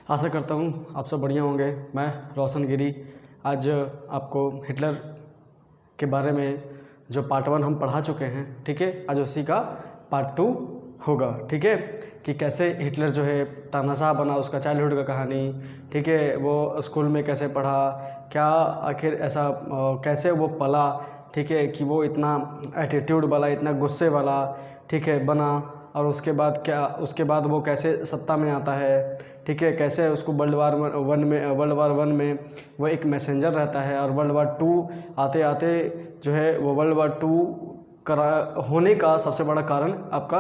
आशा करता हूँ आप सब बढ़िया होंगे। मैं रोशन गिरी आज आपको हिटलर के बारे में जो पार्ट 1 हम पढ़ा चुके हैं, ठीक है, आज उसी का पार्ट 2 होगा, ठीक है, कि कैसे हिटलर जो है तानाशाह बना, उसका चाइल्डहुड का कहानी, ठीक है, वो स्कूल में कैसे पढ़ा, क्या आखिर ऐसा कैसे वो पला, ठीक है, कि वो इतना एटीट्यूड वाला, इतना गुस्से वाला, ठीक है, बना, और उसके बाद वो कैसे सत्ता में आता है, ठीक है, कैसे उसको वर्ल्ड वार वन में वो एक मैसेंजर रहता है, और वर्ल्ड वार 2 आते आते जो है वो वर्ल्ड वार 2 होने का सबसे बड़ा कारण आपका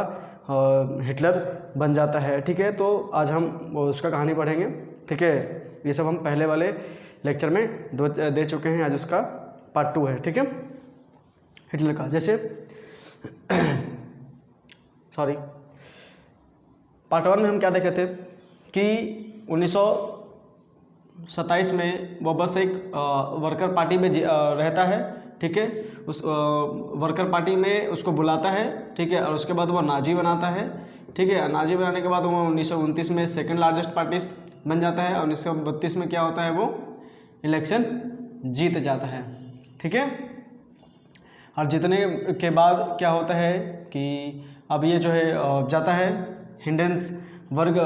हिटलर बन जाता है, ठीक है। तो आज हम उसका कहानी पढ़ेंगे, ठीक है। ये सब हम पहले वाले लेक्चर में दे चुके हैं, आज उसका पार्ट 2 है, ठीक है, हिटलर का। जैसे पार्ट 1 में हम क्या देखे थे कि 1927 में वो बस एक वर्कर पार्टी में रहता है, ठीक है, उस वर्कर पार्टी में उसको बुलाता है, ठीक है, और उसके बाद वो नाजी बनाता है, ठीक है। नाजी बनाने के बाद वो 1929 में सेकंड लार्जेस्ट पार्टी बन जाता है, और 1932 में क्या होता है, वो इलेक्शन जीत जाता है, ठीक है। और जीतने के बाद क्या होता है कि अब ये जो है जाता है हिंडनबर्ग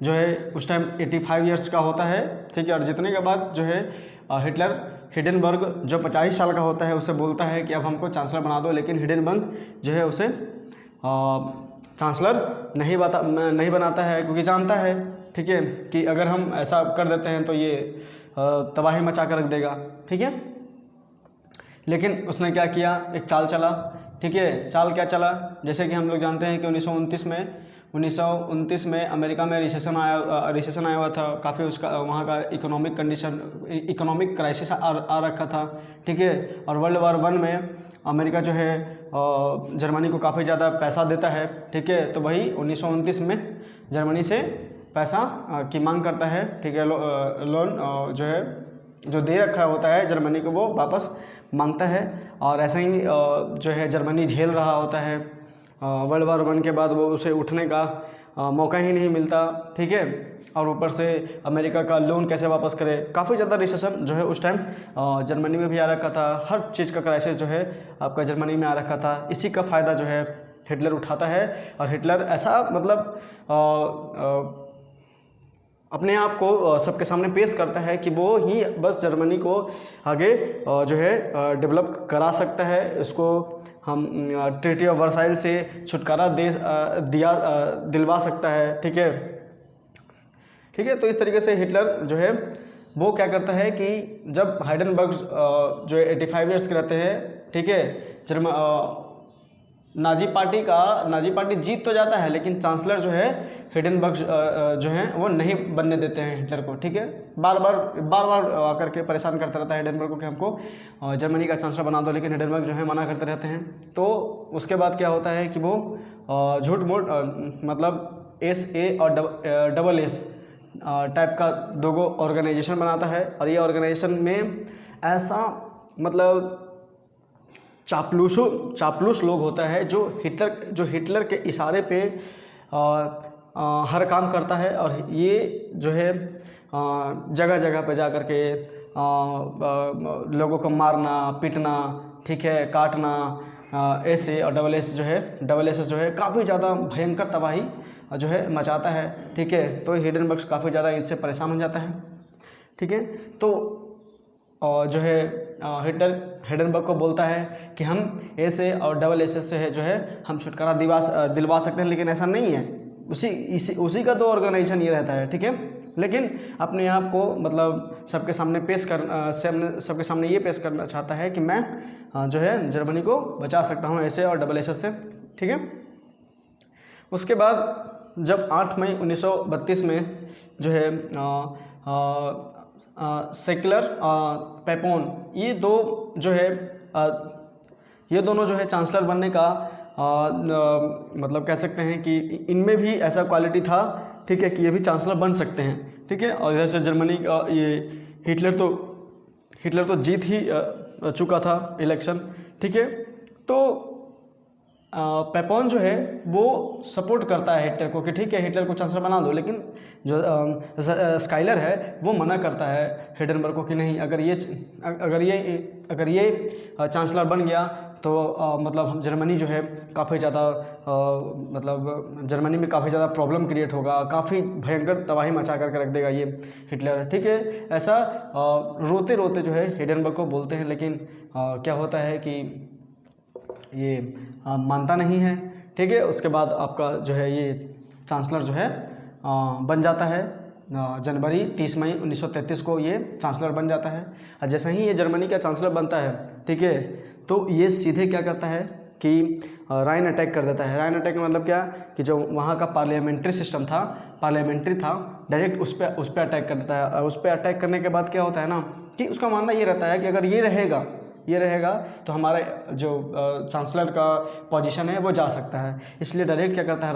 जो है उस टाइम 85 ईयर्स का होता है, ठीक है। और जीतने के बाद जो है हिटलर हिंडनबर्ग जो 50 साल का होता है उसे बोलता है कि अब हमको चांसलर बना दो, लेकिन हिंडनबर्ग जो है उसे चांसलर नहीं बनाता है, क्योंकि जानता है, ठीक है, कि अगर हम ऐसा कर देते हैं तो ये तबाही मचा कर रख देगा, ठीक है। लेकिन उसने क्या किया, एक चाल चला, ठीक है। चाल क्या चला, जैसे कि हम लोग जानते हैं कि 1929 में अमेरिका में रिसेशन आया हुआ था, काफ़ी उसका वहाँ का इकोनॉमिक क्राइसिस आ रखा था, ठीक है। और वर्ल्ड वार 1 में अमेरिका जो है जर्मनी को काफ़ी ज़्यादा पैसा देता है, ठीक है। तो वही 1929 में जर्मनी से पैसा की मांग करता है, ठीक है। लोन जो है जो दे रखा होता है जर्मनी को वो वापस मांगता है, और ऐसे ही जो है जर्मनी झेल रहा होता है। वर्ल्ड वार 1 के बाद वो उसे उठने का मौका ही नहीं मिलता, ठीक है। और ऊपर से अमेरिका का लोन कैसे वापस करे, काफ़ी ज़्यादा रिसेशन जो है उस टाइम जर्मनी में भी आ रखा था, हर चीज़ का क्राइसिस जो है आपका जर्मनी में आ रखा था। इसी का फ़ायदा जो है हिटलर उठाता है, और हिटलर ऐसा मतलब अपने आप को सबके सामने पेश करता है कि वो ही बस जर्मनी को आगे जो है डेवलप करा सकता है। इसको हम ट्रीटी ऑफ वर्साइल से छुटकारा दिलवा सकता है, ठीक है, ठीक है। तो इस तरीके से हिटलर जो है वो क्या करता है कि जब हाइडेनबर्ग जो 85 ईयर्स के रहते हैं, ठीक है, नाजी पार्टी जीत तो जाता है, लेकिन चांसलर जो है हिंडनबर्ग जो है वो नहीं बनने देते हैं हिटलर को, ठीक है। बार बार आकर के परेशान करता रहता है हिंडनबर्ग को कि हमको जर्मनी का चांसलर बना दो, लेकिन हिंडनबर्ग जो है मना करते रहते हैं। तो उसके बाद क्या होता है कि वो झूठ मूठ मतलब SA और SS टाइप का 2 ऑर्गेनाइजेशन बनाता है, और ये ऑर्गेनाइजेशन में ऐसा मतलब चापलूस लोग होता है जो हिटलर के इशारे पे हर काम करता है, और ये जो है जगह जगह पे जा कर के लोगों को मारना, पीटना, ठीक है, काटना, SA और SS जो है काफ़ी ज़्यादा भयंकर तबाही जो है मचाता है, ठीक है। तो हिंडनबर्ग काफ़ी ज़्यादा इससे परेशान हो जाता है, ठीक है। तो जो है हिंडनबर्ग को बोलता है कि हम SA और SS से है जो है हम छुटकारा दिलवा सकते हैं, लेकिन ऐसा नहीं है। उसी का तो ऑर्गेनाइजेशन ये रहता है, ठीक है। लेकिन अपने आप को मतलब सबके सामने ये पेश करना चाहता है कि मैं जो है जर्मनी को बचा सकता हूँ SA और SS से, ठीक है। उसके बाद जब 8 मई 1932 में जो है सेक्युलर पेपोन ये दोनों जो है चांसलर बनने का मतलब कह सकते हैं कि इनमें भी ऐसा क्वालिटी था, ठीक है, कि ये भी चांसलर बन सकते हैं, ठीक है। और इधर से जर्मनी का ये हिटलर तो जीत ही चुका था इलेक्शन, ठीक है। तो पेपोन जो है वो सपोर्ट करता है हिटलर को कि ठीक है हिटलर को चांसलर बना दो, लेकिन जो स्काइलर है वो मना करता है हिडेनबर्ग को कि नहीं, अगर ये चांसलर बन गया तो मतलब हम जर्मनी जो है काफ़ी ज़्यादा मतलब जर्मनी में काफ़ी ज़्यादा प्रॉब्लम क्रिएट होगा, काफ़ी भयंकर तबाही मचा करके रख देगा ये हिटलर। ठीक है, ऐसा रोते रोते जो है हिडेनबर्ग को बोलते हैं, लेकिन क्या होता है कि ये मानता नहीं है। ठीक है, उसके बाद आपका जो है ये चांसलर जो है बन जाता है। जनवरी 30 मई 1933 को ये चांसलर बन जाता है। और जैसे ही ये जर्मनी का चांसलर बनता है, ठीक है, तो ये सीधे क्या करता है कि राइन अटैक कर देता है। राइन अटैक का मतलब क्या कि जो वहाँ का पार्लियामेंट्री सिस्टम था, पार्लियामेंट्री था, डायरेक्ट उस पर अटैक कर देता है। और उस पर अटैक करने के बाद क्या होता है ना कि उसका मानना ये रहता है कि अगर ये रहेगा तो हमारा जो चांसलर का पोजीशन है वो जा सकता है। इसलिए डायरेक्ट क्या करता है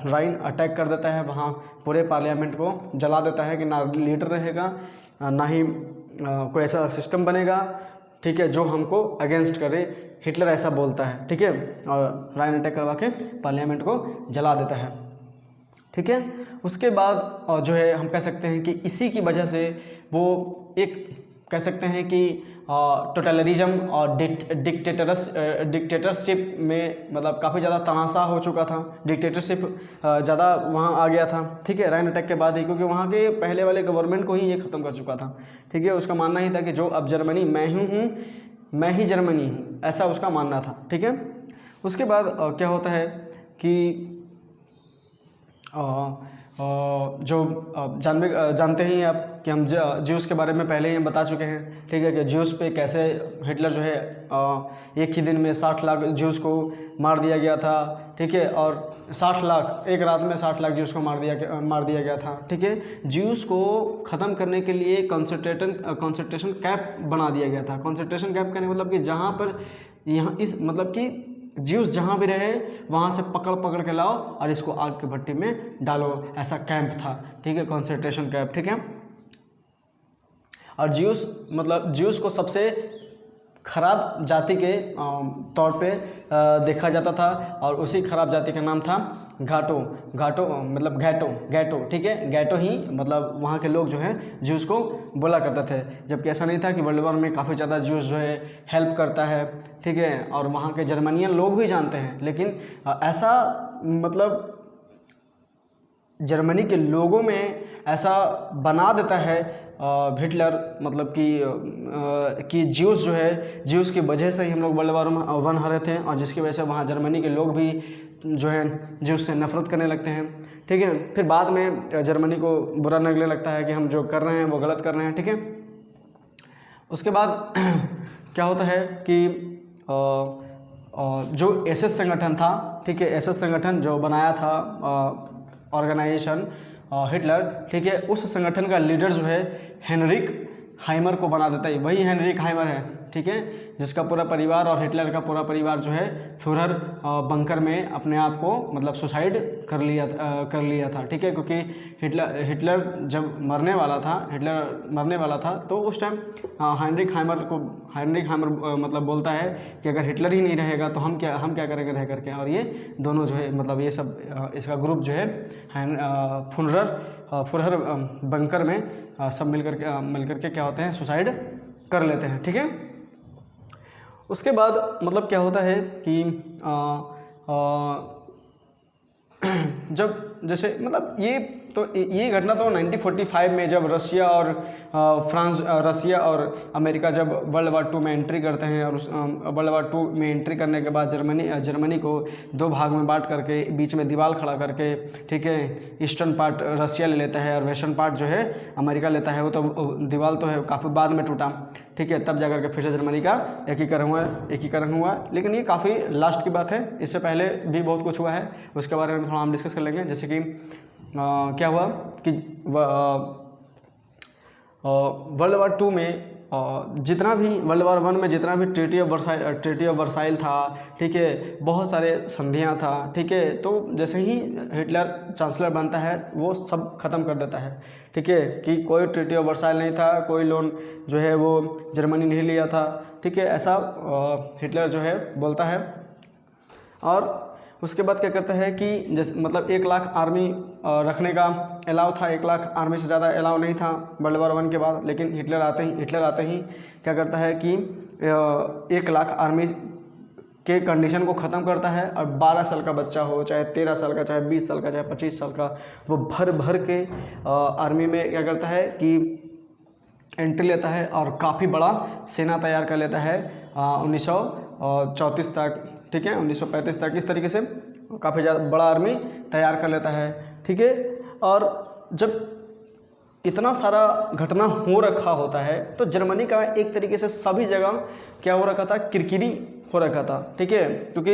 राइन अटैक कर देता है, वहाँ पूरे पार्लियामेंट को जला देता है कि ना लीडर रहेगा ना ही कोई ऐसा सिस्टम बनेगा, ठीक है, जो हमको अगेंस्ट करे। हिटलर ऐसा बोलता है, ठीक है, और राइन अटैक करवा के पार्लियामेंट को जला देता है। ठीक है, उसके बाद जो है हम कह सकते हैं कि इसी की वजह से वो एक कह सकते हैं कि टोटलिज्म और डिक्टेटरशिप में मतलब काफ़ी ज़्यादा तनासा हो चुका था, डिक्टेटरशिप ज़्यादा वहाँ आ गया था। ठीक है, राइन अटैक के बाद ही, क्योंकि वहाँ के पहले वाले गवर्नमेंट को ही ये ख़त्म कर चुका था। ठीक है, उसका मानना ही था कि जो अब जर्मनी मैं ही जर्मनी हूँ, ऐसा उसका मानना था। ठीक है, उसके बाद क्या होता है कि जो जानते ही आप कि हम ज्यूस के बारे में पहले ही हम बता चुके हैं। ठीक है, कि ज्यूस पे कैसे हिटलर जो है एक ही दिन में 60 लाख ज्यूस को मार दिया गया था। ठीक है, और 60 लाख एक रात में 60 लाख ज्यूस को मार दिया गया था। ठीक है, ज्यूस को ख़त्म करने के लिए कंसंट्रेशन कैंप बना दिया गया था। कंसंट्रेशन कैंप का मतलब कि जहाँ पर यहाँ इस मतलब कि ज्यूस जहाँ भी रहे वहाँ से पकड़ के लाओ और इसको आग की भट्टी में डालो, ऐसा कैंप था। ठीक है, कंसंट्रेशन कैंप। ठीक है, और ज्यूस को सबसे खराब जाति के तौर पे देखा जाता था, और उसी खराब जाति का नाम था घाटो मतलब गैटो। ठीक है, गैटो ही मतलब वहाँ के लोग जो हैं ज्यूस को बोला करते थे, जबकि ऐसा नहीं था कि वर्ल्ड वॉर में काफ़ी ज़्यादा ज्यूस जो है हेल्प करता है। ठीक है, और वहाँ के जर्मनियन लोग भी जानते हैं, लेकिन ऐसा मतलब जर्मनी के लोगों में ऐसा बना देता है हिटलर मतलब कि ज्यूस जो है, ज्यूस की वजह से ही हम लोग वर्ल्ड वॉर 1 हारे थे, और जिसकी वजह से वहाँ जर्मनी के लोग भी जो है ज्यूस से नफरत करने लगते हैं। ठीक है, फिर बाद में जर्मनी को बुरा लगने लगता है कि हम जो कर रहे हैं वो गलत कर रहे हैं। ठीक है, उसके बाद क्या होता है कि जो एसएस संगठन था, ठीक है, एसएस संगठन जो बनाया था ऑर्गेनाइजेशन हिटलर, ठीक है, उस संगठन का लीडर जो है हेनरिक हाइमर को बना देता है। वही हेनरिक हाइमर है, ठीक है, जिसका पूरा परिवार और हिटलर का पूरा परिवार जो है फ्यूहर बंकर में अपने आप को मतलब सुसाइड कर लिया था। ठीक है, क्योंकि हिटलर जब मरने वाला था तो उस टाइम हेनरिक हाइमर मतलब बोलता है कि अगर हिटलर ही नहीं रहेगा तो हम क्या करेंगे रह करके। और ये दोनों जो है मतलब ये सब इसका ग्रुप जो है फ्यूहर बंकर में सब मिलकर के क्या होते हैं, सुसाइड कर लेते हैं। ठीक है, उसके बाद मतलब क्या होता है कि जब जैसे मतलब ये घटना तो 1945 में जब रसिया और अमेरिका जब वर्ल्ड वार 2 में एंट्री करते हैं, और उस वर्ल्ड वार 2 में एंट्री करने के बाद जर्मनी को 2 भाग में बांट करके बीच में दीवार खड़ा करके, ठीक है, ईस्टर्न पार्ट रसिया ले लेता है और वेस्टर्न पार्ट जो है अमेरिका लेता है। वो तो दीवार तो है काफ़ी बाद में टूटा, ठीक है, तब जाकर के फिर से जर्मनी का एकीकरण हुआ। लेकिन ये काफ़ी लास्ट की बात है, इससे पहले भी बहुत कुछ हुआ है, उसके बारे में थोड़ा हम डिस्कस कर लेंगे। जैसे कि क्या हुआ कि वर्ल्ड वार 2 में जितना भी वर्ल्ड वार 1 में जितना भी ट्रीटी ऑफ वर्साइल था, ठीक है, बहुत सारे संधियां था, ठीक है, तो जैसे ही हिटलर चांसलर बनता है वो सब खत्म कर देता है। ठीक है, कि कोई ट्रीटी ऑफ वर्साइल नहीं था, कोई लोन जो है वो जर्मनी नहीं लिया था। ठीक है, ऐसा हिटलर जो है बोलता है। और उसके बाद क्या करता है कि जैसे मतलब 1 लाख आर्मी रखने का अलाउ था, 1 लाख आर्मी से ज़्यादा अलाउ नहीं था वर्ल्ड वॉर 1 के बाद। लेकिन हिटलर आते ही क्या करता है कि 1 लाख आर्मी के कंडीशन को ख़त्म करता है, और 12 साल का बच्चा हो, चाहे 13 साल का, चाहे 20 साल का, चाहे 25 साल का, वो भर भर के आर्मी में क्या करता है कि एंट्री लेता है और काफ़ी बड़ा सेना तैयार कर लेता है 1934 तक, ठीक है, 1935 तक। इस तरीके से काफ़ी ज़्यादा बड़ा आर्मी तैयार कर लेता है, ठीक है। और जब इतना सारा घटना हो रखा होता है तो जर्मनी का एक तरीके से सभी जगह क्या हो रखा था, किरकिरी हो रखा था, ठीक है। क्योंकि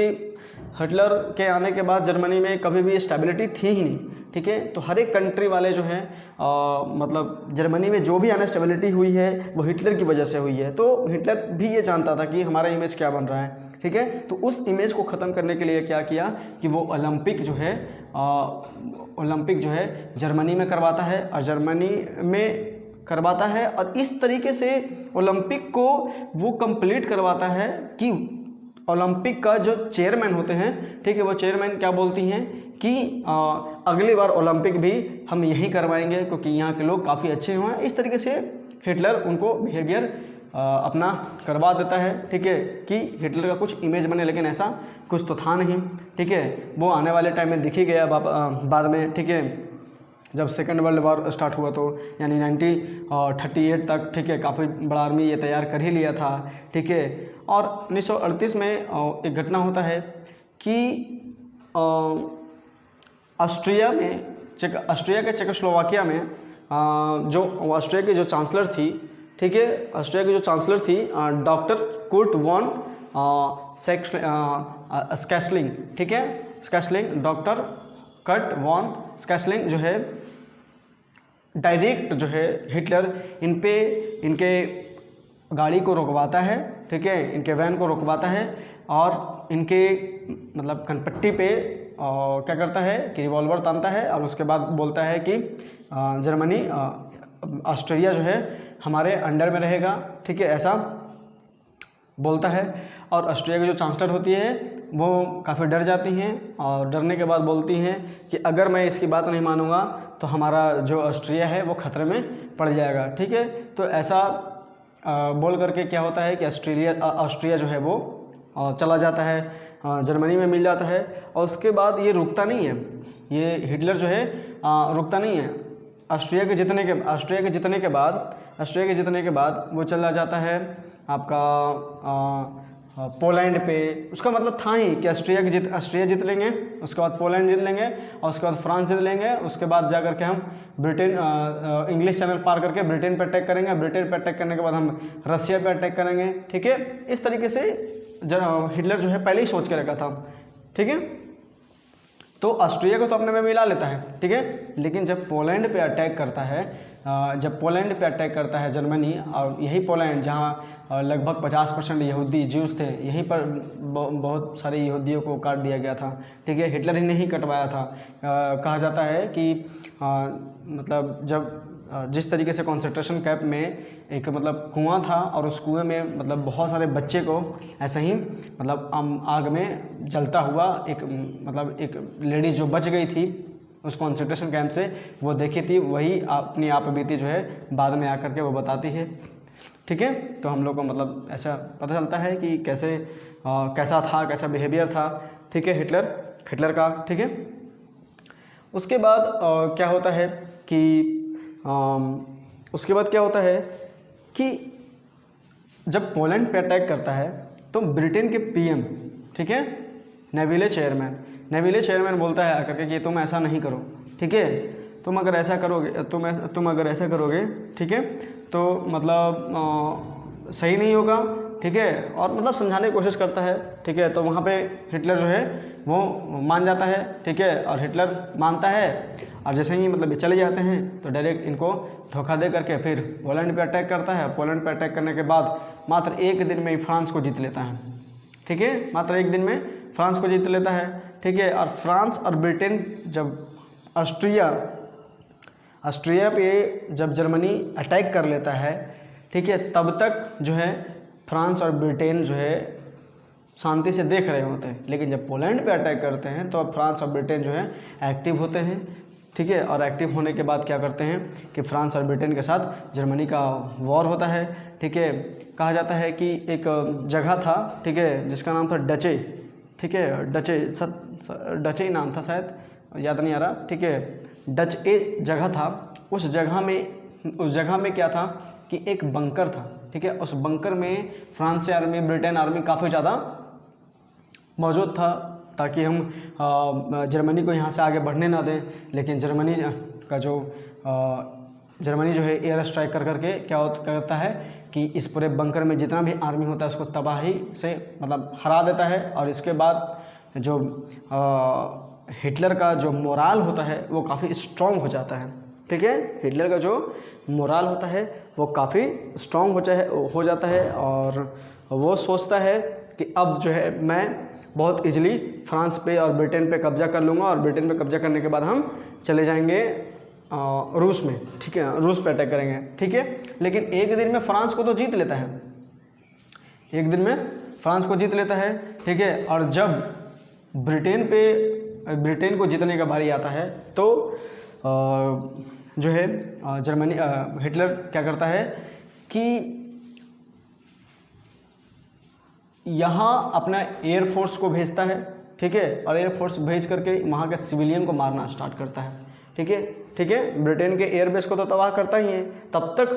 हिटलर के आने के बाद जर्मनी में कभी भी स्टेबिलिटी थी ही नहीं, ठीक है। तो हर एक कंट्री वाले जो हैं मतलब जर्मनी में जो भी अनस्टेबिलिटी हुई है वो हिटलर की वजह से हुई है। तो हिटलर भी ये जानता था कि हमारा इमेज क्या बन रहा है, ठीक है। तो उस इमेज को ख़त्म करने के लिए क्या किया कि वो ओलंपिक जो है जर्मनी में करवाता है, और जर्मनी में करवाता है, और इस तरीके से ओलंपिक को वो कंप्लीट करवाता है कि ओलंपिक का जो चेयरमैन होते हैं, ठीक है, वो चेयरमैन क्या बोलती हैं कि अगली बार ओलंपिक भी हम यहीं करवाएंगे क्योंकि यहाँ के लोग काफ़ी अच्छे हुए हैं। इस तरीके से हिटलर उनको बिहेवियर अपना करवा देता है, ठीक है, कि हिटलर का कुछ इमेज बने, लेकिन ऐसा कुछ तो था नहीं, ठीक है। वो आने वाले टाइम में दिख ही गया बाद में, ठीक है, जब सेकेंड वर्ल्ड वॉर स्टार्ट हुआ तो यानी 1938 तक, ठीक है, काफ़ी बड़ा आर्मी ये तैयार कर ही लिया था, ठीक है। और 1938 में एक घटना होता है कि ऑस्ट्रिया के चेकोस्लोवाकिया में जो ऑस्ट्रिया की जो चांसलर थी, ठीक है, ऑस्ट्रिया की जो चांसलर थी डॉक्टर कुर्ट वॉन स्कैसलिंग, ठीक है, स्कैसलिंग, डॉक्टर कर्ट वॉन स्कैसलिंग जो है डायरेक्ट जो है हिटलर इनके गाड़ी को रोकवाता है, ठीक है, इनके वैन को रोकवाता है, और इनके मतलब कनपट्टी पे क्या करता है कि रिवॉल्वर तानता है, और उसके बाद बोलता है कि जर्मनी ऑस्ट्रिया जो है हमारे अंडर में रहेगा, ठीक है, ऐसा बोलता है। और ऑस्ट्रिया की जो चांसलर होती है वो काफ़ी डर जाती हैं, और डरने के बाद बोलती हैं कि अगर मैं इसकी बात नहीं मानूंगा तो हमारा जो ऑस्ट्रिया है वो खतरे में पड़ जाएगा, ठीक है। तो ऐसा बोल करके क्या होता है कि ऑस्ट्रिया जो है वो चला जाता है, जर्मनी में मिल जाता है। और उसके बाद ये रुकता नहीं है, ये हिटलर जो है रुकता नहीं है। ऑस्ट्रिया के जीतने के बाद वो चला जाता है आपका पोलैंड पे। उसका मतलब था ही कि ऑस्ट्रिया जीत लेंगे, उसके बाद पोलैंड जीत लेंगे, और उसके बाद फ्रांस जीत लेंगे, उसके बाद जा करके हम ब्रिटेन इंग्लिश चैनल पार करके ब्रिटेन पे अटैक करेंगे, ब्रिटेन पे अटैक करने के बाद हम रशिया पे अटैक करेंगे, ठीक है। इस तरीके से हिटलर जो है पहले ही सोच के रखा था, ठीक है। तो ऑस्ट्रिया को तो अपने में मिला लेता है, ठीक है, लेकिन जब पोलैंड पे अटैक करता है जर्मनी, और यही पोलैंड जहाँ लगभग 50% यहूदी ज्यूज थे, यहीं पर बहुत सारे यहूदियों को काट दिया गया था, ठीक है, हिटलर ही नहीं कटवाया था। कहा जाता है कि मतलब जब जिस तरीके से कॉन्सेंट्रेशन कैंप में एक मतलब कुआं था, और उस कुएं में मतलब बहुत सारे बच्चे को ऐसे ही मतलब आग में जलता हुआ एक लेडीज़ जो बच गई थी उस कॉन्सेंट्रेशन कैंप से, वो देखी थी, वही अपनी आप बीती जो है बाद में आकर के वो बताती है, ठीक है। तो हम लोग को मतलब ऐसा पता चलता है कि कैसा बिहेवियर था, ठीक है, हिटलर का, ठीक है। उसके बाद क्या होता है कि जब पोलैंड पे अटैक करता है तो ब्रिटेन के पीएम, ठीक है, नेविले चेयरमैन बोलता है आकर के कि तुम ऐसा नहीं करो, ठीक है, तुम अगर ऐसा करोगे, ठीक है, तो मतलब सही नहीं होगा, ठीक है। और मतलब समझाने की कोशिश करता है, ठीक है। तो वहाँ पे हिटलर जो है वो मान जाता है, ठीक है, और हिटलर मानता है, और जैसे ही मतलब ये चले जाते हैं तो डायरेक्ट इनको धोखा दे करके फिर पोलैंड पे अटैक करता है। पोलैंड पे अटैक करने के बाद मात्र एक दिन में ही फ्रांस को जीत लेता है, ठीक है, मात्र एक दिन में फ्रांस को जीत लेता है, ठीक है। और फ्रांस और ब्रिटेन जब ऑस्ट्रिया पे जब जर्मनी अटैक कर लेता है, ठीक है, तब तक जो है फ्रांस और ब्रिटेन जो है शांति से देख रहे होते हैं, लेकिन जब पोलैंड पे अटैक करते हैं तो अब फ्रांस और ब्रिटेन जो है एक्टिव होते हैं, ठीक है। और एक्टिव होने के बाद क्या करते हैं कि फ्रांस और ब्रिटेन के साथ जर्मनी का वॉर होता है, ठीक है। कहा जाता है कि एक जगह था, ठीक है, जिसका नाम था डचे, ठीक है, डचे ही नाम था शायद, याद नहीं आ रहा, ठीक है। डच ए जगह था, उस जगह में क्या था कि एक बंकर था, ठीक है। उस बंकर में फ्रांस आर्मी, ब्रिटेन आर्मी काफ़ी ज़्यादा मौजूद था, ताकि हम जर्मनी को यहाँ से आगे बढ़ने ना दें। लेकिन जर्मनी जो है एयर स्ट्राइक करके क्या करता है कि इस पूरे बंकर में जितना भी आर्मी होता है उसको तबाही से मतलब हरा देता है। और इसके बाद जो हिटलर का जो मोराल होता है वो काफ़ी स्ट्रॉन्ग हो जाता है, ठीक है। हिटलर का जो मोराल होता है वो काफ़ी स्ट्रॉन्ग हो जाता है और वो सोचता है कि अब जो है मैं बहुत इजीली फ्रांस पे और ब्रिटेन पे कब्जा कर लूँगा, और ब्रिटेन पे कब्जा करने के बाद हम चले जाएंगे रूस में, ठीक है, रूस पे अटैक करेंगे, ठीक है। लेकिन एक दिन में फ्रांस को तो जीत लेता है, एक दिन में फ्रांस को जीत लेता है, ठीक है। और जब ब्रिटेन को जीतने का बारी आता है तो जो है हिटलर क्या करता है कि यहाँ अपना एयरफोर्स को भेजता है, ठीक है। और एयरफोर्स भेज करके वहाँ के सिविलियन को मारना स्टार्ट करता है, ठीक है, ठीक है। ब्रिटेन के एयरबेस को तो तबाह करता ही है, तब तक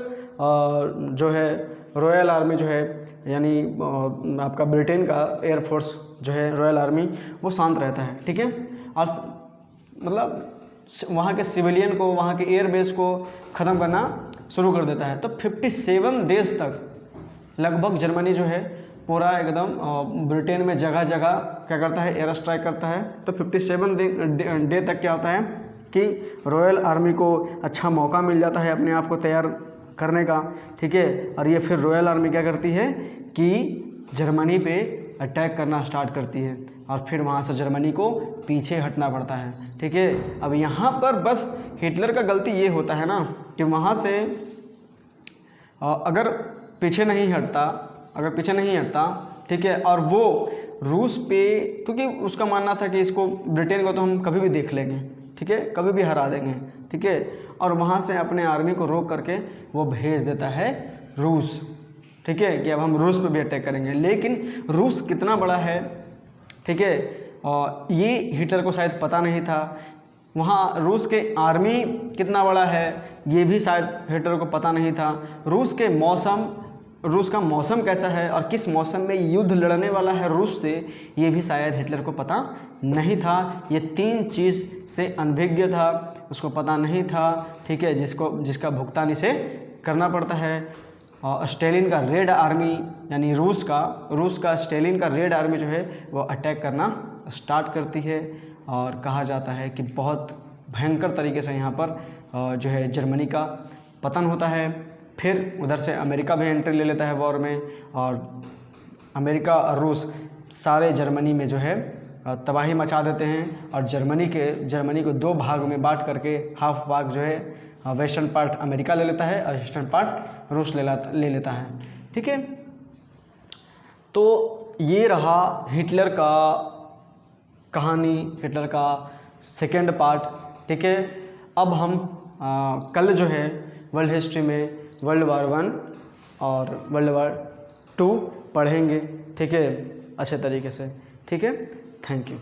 जो है रॉयल आर्मी जो है यानी आपका ब्रिटेन का एयरफोर्स जो है रॉयल आर्मी वो शांत रहता है, ठीक है। और मतलब वहाँ के सिविलियन को, वहाँ के एयरबेस को ख़त्म करना शुरू कर देता है। तो 57 डेज तक लगभग जर्मनी जो है पूरा एकदम ब्रिटेन में जगह जगह क्या करता है, एयर स्ट्राइक करता है। तो 57 डे तक क्या होता है कि रॉयल आर्मी को अच्छा मौका मिल जाता है अपने आप को तैयार करने का, ठीक है। और ये फिर रॉयल आर्मी क्या करती है कि जर्मनी पे अटैक करना स्टार्ट करती है, और फिर वहाँ से जर्मनी को पीछे हटना पड़ता है, ठीक है। अब यहाँ पर बस हिटलर का गलती ये होता है ना कि वहाँ से अगर पीछे नहीं हटता, ठीक है, और वो रूस पे, क्योंकि उसका मानना था कि इसको ब्रिटेन को तो हम कभी भी देख लेंगे, ठीक है, कभी भी हरा देंगे, ठीक है। और वहाँ से अपने आर्मी को रोक करके वो भेज देता है रूस, ठीक है, कि अब हम रूस पे भी अटैक करेंगे। लेकिन रूस कितना बड़ा है, ठीक है, और ये हिटलर को शायद पता नहीं था। वहाँ रूस के आर्मी कितना बड़ा है ये भी शायद हिटलर को पता नहीं था। रूस का मौसम कैसा है और किस मौसम में युद्ध लड़ने वाला है रूस से, ये भी शायद हिटलर को पता नहीं था। ये 3 चीज़ से अनभिज्ञ था, उसको पता नहीं था, ठीक है, जिसका भुगतान इसे करना पड़ता है। और स्टेलिन का रेड आर्मी यानी रूस का स्टेलिन का रेड आर्मी जो है वो अटैक करना स्टार्ट करती है, और कहा जाता है कि बहुत भयंकर तरीके से यहाँ पर जो है जर्मनी का पतन होता है। फिर उधर से अमेरिका भी एंट्री ले लेता है वॉर में, और अमेरिका और रूस सारे जर्मनी में जो है तबाही मचा देते हैं। और जर्मनी को 2 भाग में बांट करके हाफ भाग जो है वेस्टर्न पार्ट अमेरिका ले लेता है और ईस्टर्न पार्ट रूस ले लेता है, ठीक है। तो ये रहा हिटलर का कहानी, हिटलर का सेकेंड पार्ट, ठीक है। अब हम कल जो है वर्ल्ड हिस्ट्री में वर्ल्ड वार 1 और वर्ल्ड वार 2 पढ़ेंगे, ठीक है, अच्छे तरीके से, ठीक है। Thank you.